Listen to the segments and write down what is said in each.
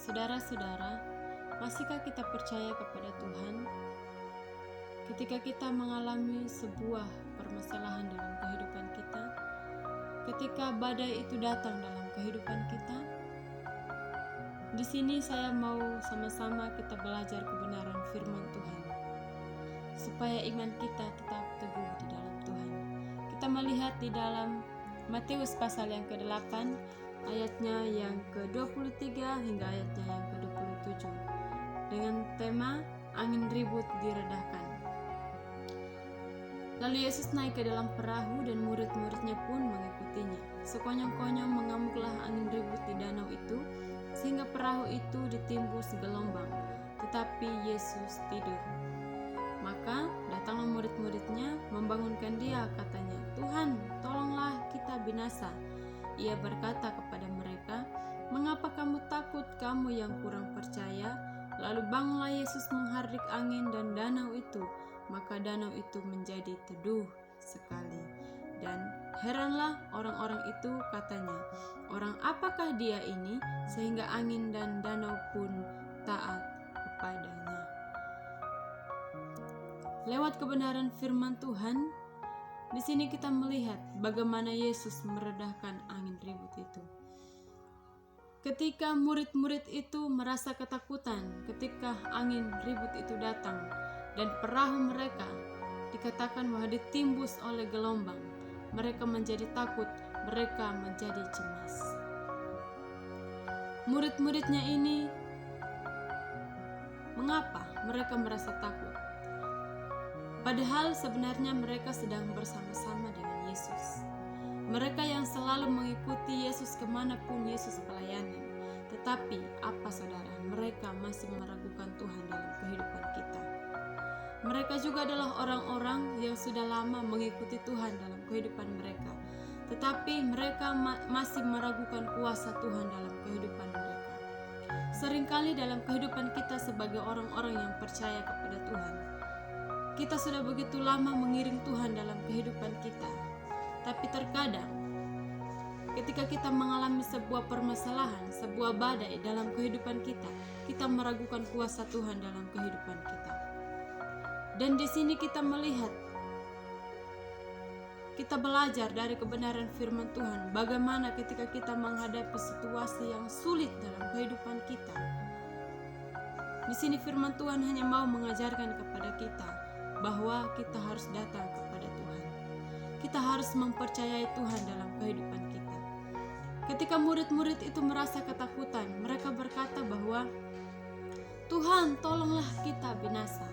Saudara-saudara, masihkah kita percaya kepada Tuhan? Ketika kita mengalami sebuah permasalahan dalam kehidupan kita, ketika badai itu datang dalam kehidupan kita, di sini saya mau sama-sama kita belajar kebenaran firman Tuhan, supaya iman kita tetap teguh di dalam Tuhan. Kita melihat di dalam Matius pasal yang ke-8, ayatnya yang ke-23 hingga ayatnya yang ke-27, dengan tema angin ribut diredahkan. Lalu Yesus naik ke dalam perahu dan murid-muridnya pun mengikutinya. Sekonyong-konyong mengamuklah angin ribut di danau itu, sehingga perahu itu ditimbus gelombang, tetapi Yesus tidur. Maka datanglah murid-muridnya membangunkan dia, katanya, "Tuhan, tolonglah, kita binasa." Ia berkata kepada mereka, "Mengapa kamu takut, kamu yang kurang percaya?" Lalu bangunlah Yesus menghardik angin dan danau itu, maka danau itu menjadi teduh sekali. Dan heranlah orang-orang itu, katanya, "Orang apakah dia ini sehingga angin dan danau pun taat kepadanya?" Lewat kebenaran firman Tuhan, di sini kita melihat bagaimana Yesus meredahkan angin ribut itu. Ketika murid-murid itu merasa ketakutan ketika angin ribut itu datang dan perahu mereka dikatakan bahwa ditimbus oleh gelombang, mereka menjadi takut, mereka menjadi cemas. Murid-muridnya ini, mengapa mereka merasa takut? Padahal sebenarnya mereka sedang bersama-sama dengan Yesus. Mereka yang selalu mengikuti Yesus kemanapun Yesus pelayanan. Tetapi apa saudara, mereka masih meragukan Tuhan dalam kehidupan kita. Mereka juga adalah orang-orang yang sudah lama mengikuti Tuhan dalam kehidupan mereka. Tetapi mereka masih meragukan kuasa Tuhan dalam kehidupan mereka. Seringkali dalam kehidupan kita sebagai orang-orang yang percaya kepada Tuhan, kita sudah begitu lama mengiring Tuhan dalam kehidupan kita. Tapi terkadang ketika kita mengalami sebuah permasalahan, sebuah badai dalam kehidupan kita, kita meragukan kuasa Tuhan dalam kehidupan kita. Dan di sini kita melihat, kita belajar dari kebenaran firman Tuhan, bagaimana ketika kita menghadapi situasi yang sulit dalam kehidupan kita. Di sini firman Tuhan hanya mau mengajarkan kepada kita bahwa kita harus datang kepada Tuhan. Kita harus mempercayai Tuhan dalam kehidupan kita. Ketika murid-murid itu merasa ketakutan, mereka berkata bahwa, "Tuhan, tolonglah, kita binasa."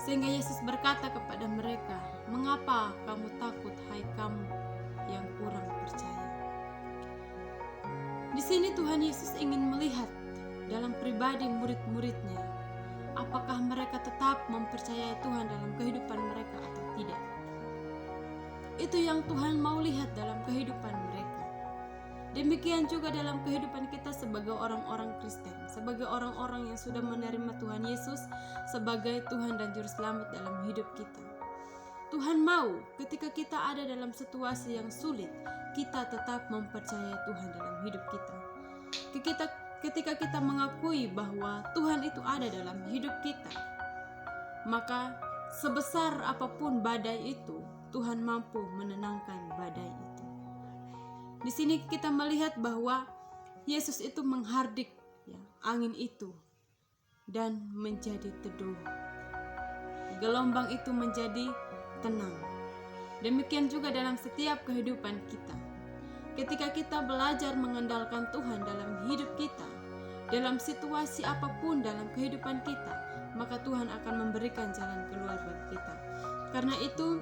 Sehingga Yesus berkata kepada mereka, "Mengapa kamu takut, hai kamu yang kurang percaya?" Di sini Tuhan Yesus ingin melihat dalam pribadi murid-muridnya, apakah mereka tetap mempercayai Tuhan dalam kehidupan mereka atau tidak. Itu yang Tuhan mau lihat dalam kehidupan mereka. Demikian juga dalam kehidupan kita sebagai orang-orang Kristen, sebagai orang-orang yang sudah menerima Tuhan Yesus sebagai Tuhan dan Juru Selamat dalam hidup kita. Tuhan mau ketika kita ada dalam situasi yang sulit, kita tetap mempercayai Tuhan dalam hidup kita. Ketika kita mengakui bahwa Tuhan itu ada dalam hidup kita, maka sebesar apapun badai itu, Tuhan mampu menenangkan badai itu. Di sini kita melihat bahwa Yesus itu menghardik angin itu dan menjadi teduh. Gelombang itu menjadi tenang. Demikian juga dalam setiap kehidupan kita. Ketika kita belajar mengandalkan Tuhan dalam hidup kita, dalam situasi apapun dalam kehidupan kita, maka Tuhan akan memberikan jalan keluar bagi kita. Karena itu,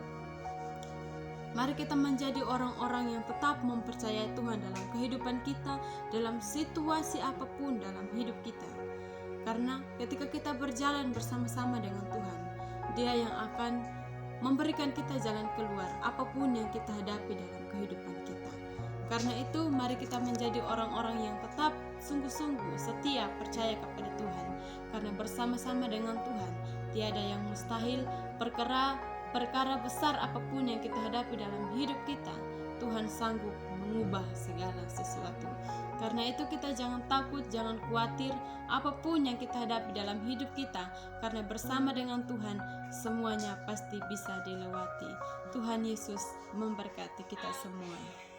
mari kita menjadi orang-orang yang tetap mempercayai Tuhan dalam kehidupan kita, dalam situasi apapun dalam hidup kita. Karena ketika kita berjalan bersama-sama dengan Tuhan, Dia yang akan memberikan kita jalan keluar apapun yang kita hadapi dalam kehidupan kita. Karena itu, mari kita menjadi orang-orang yang tetap sungguh-sungguh setia percaya kepada Tuhan. Karena bersama-sama dengan Tuhan, tiada yang mustahil. Perkara besar apapun yang kita hadapi dalam hidup kita, Tuhan sanggup mengubah segala sesuatu. Karena itu kita jangan takut, jangan khawatir apapun yang kita hadapi dalam hidup kita, karena bersama dengan Tuhan semuanya pasti bisa dilewati. Tuhan Yesus memberkati kita semua.